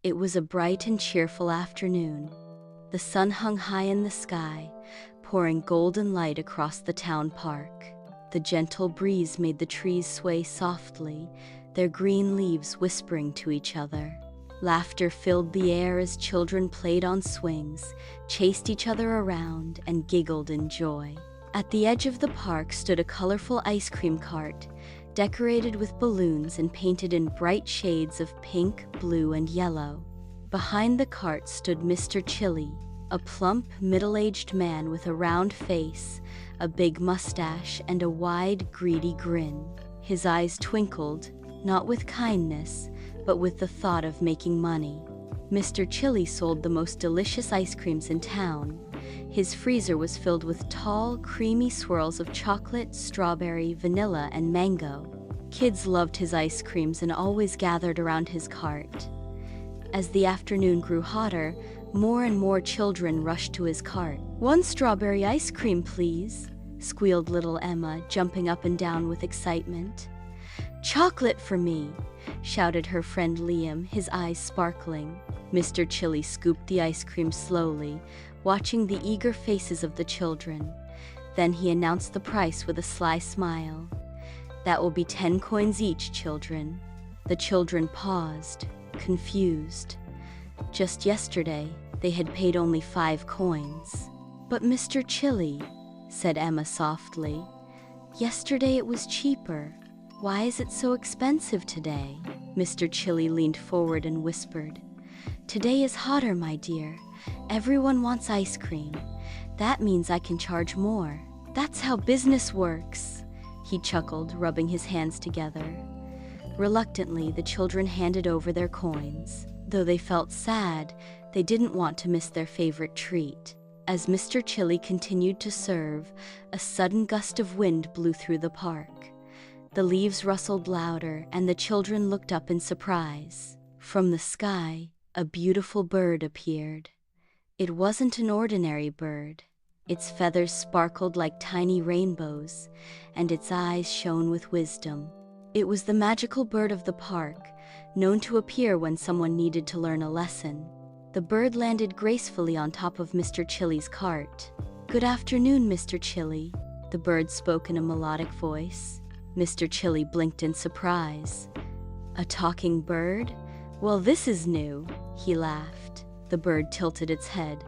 It was a bright and cheerful afternoon. The sun hung high in the sky, pouring golden light across the town park. The gentle breeze made the trees sway softly, their green leaves whispering to each other. Laughter filled the air as children played on swings, chased each other around, and giggled in joy. At the edge of the park stood a colorful ice cream cart, decorated with balloons and painted in bright shades of pink, blue, and yellow. Behind the cart stood Mr. Chili, a plump, middle-aged man with a round face, a big mustache, and a wide, greedy grin. His eyes twinkled, not with kindness, but with the thought of making money. Mr. Chili sold the most delicious ice creams in town. His freezer was filled with tall, creamy swirls of chocolate, strawberry, vanilla, and mango. Kids loved his ice creams and always gathered around his cart. As the afternoon grew hotter, more and more children rushed to his cart. "One strawberry ice cream, please," squealed little Emma, jumping up and down with excitement. "Chocolate for me," shouted her friend Liam, his eyes sparkling. Mr. Chili scooped the ice cream slowly, watching the eager faces of the children. Then he announced the price with a sly smile. "That will be 10 coins each, children." The children paused, confused. Just yesterday, they had paid only 5 coins. "But Mr. Chili," said Emma softly, "yesterday it was cheaper. Why is it so expensive today?" Mr. Chili leaned forward and whispered, "Today is hotter, my dear. Everyone wants ice cream. That means I can charge more. That's how business works." He chuckled, rubbing his hands together. Reluctantly, the children handed over their coins. Though they felt sad, they didn't want to miss their favorite treat. As Mr. Chili continued to serve, a sudden gust of wind blew through the park. The leaves rustled louder, and the children looked up in surprise. From the sky, a beautiful bird appeared. It wasn't an ordinary bird. Its feathers sparkled like tiny rainbows, and its eyes shone with wisdom. It was the magical bird of the park, known to appear when someone needed to learn a lesson. The bird landed gracefully on top of Mr. Chili's cart. "Good afternoon, Mr. Chili," the bird spoke in a melodic voice. Mr. Chili blinked in surprise. "A talking bird? Well, this is new," he laughed. The bird tilted its head.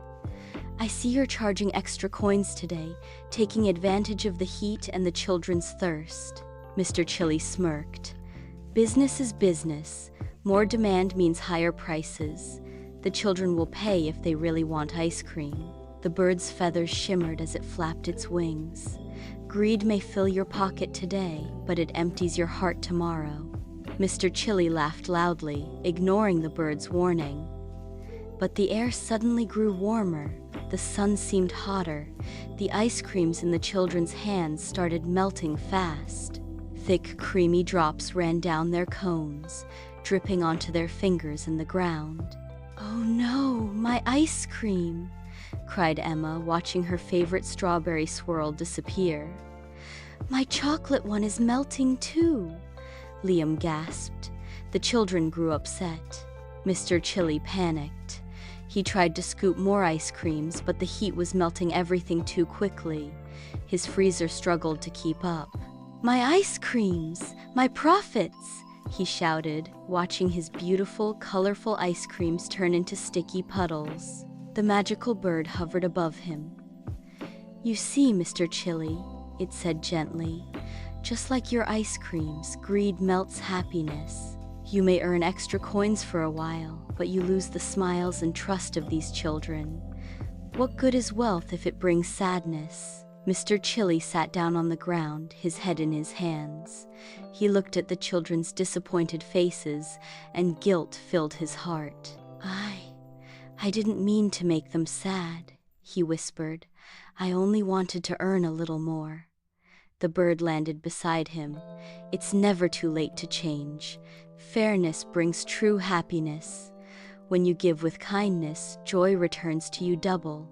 "I see you're charging extra coins today, taking advantage of the heat and the children's thirst." Mr. Chili smirked. "Business is business. More demand means higher prices. The children will pay if they really want ice cream." The bird's feathers shimmered as it flapped its wings. "Greed may fill your pocket today, but it empties your heart tomorrow." Mr. Chili laughed loudly, ignoring the bird's warning. But the air suddenly grew warmer. The sun seemed hotter. The ice creams in the children's hands started melting fast. Thick, creamy drops ran down their cones, dripping onto their fingers and the ground. "Oh no, my ice cream!" cried Emma, watching her favorite strawberry swirl disappear. "My chocolate one is melting too," Liam gasped. The children grew upset. Mr. Chili panicked. He tried to scoop more ice creams, but the heat was melting everything too quickly. His freezer struggled to keep up. "My ice creams! My profits!" he shouted, watching his beautiful, colorful ice creams turn into sticky puddles. The magical bird hovered above him. "You see, Mr. Chili," it said gently, "just like your ice creams, greed melts happiness. You may earn extra coins for a while, but you lose the smiles and trust of these children. What good is wealth if it brings sadness?" Mr. Chili sat down on the ground, his head in his hands. He looked at the children's disappointed faces, and guilt filled his heart. I didn't mean to make them sad," he whispered. "I only wanted to earn a little more." The bird landed beside him. "It's never too late to change. Fairness brings true happiness. When you give with kindness, joy returns to you double."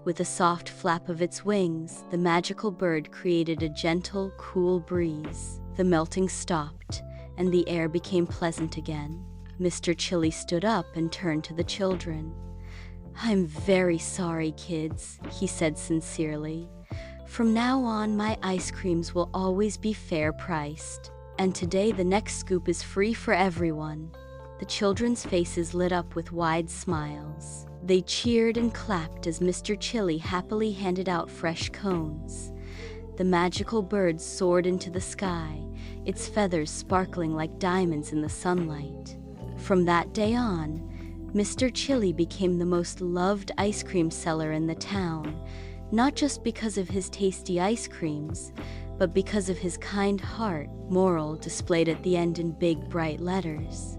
With a soft flap of its wings, the magical bird created a gentle, cool breeze. The melting stopped, and the air became pleasant again. Mr. Chili stood up and turned to the children. "I'm very sorry, kids," he said sincerely. "From now on, my ice creams will always be fair priced. And today the next scoop is free for everyone." The children's faces lit up with wide smiles. They cheered and clapped as Mr. Chili happily handed out fresh cones. The magical bird soared into the sky, its feathers sparkling like diamonds in the sunlight. From that day on, Mr. Chili became the most loved ice cream seller in the town, not just because of his tasty ice creams, but because of his kind heart. Moral displayed at the end in big bright letters.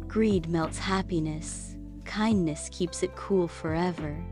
Greed melts happiness. Kindness keeps it cool forever.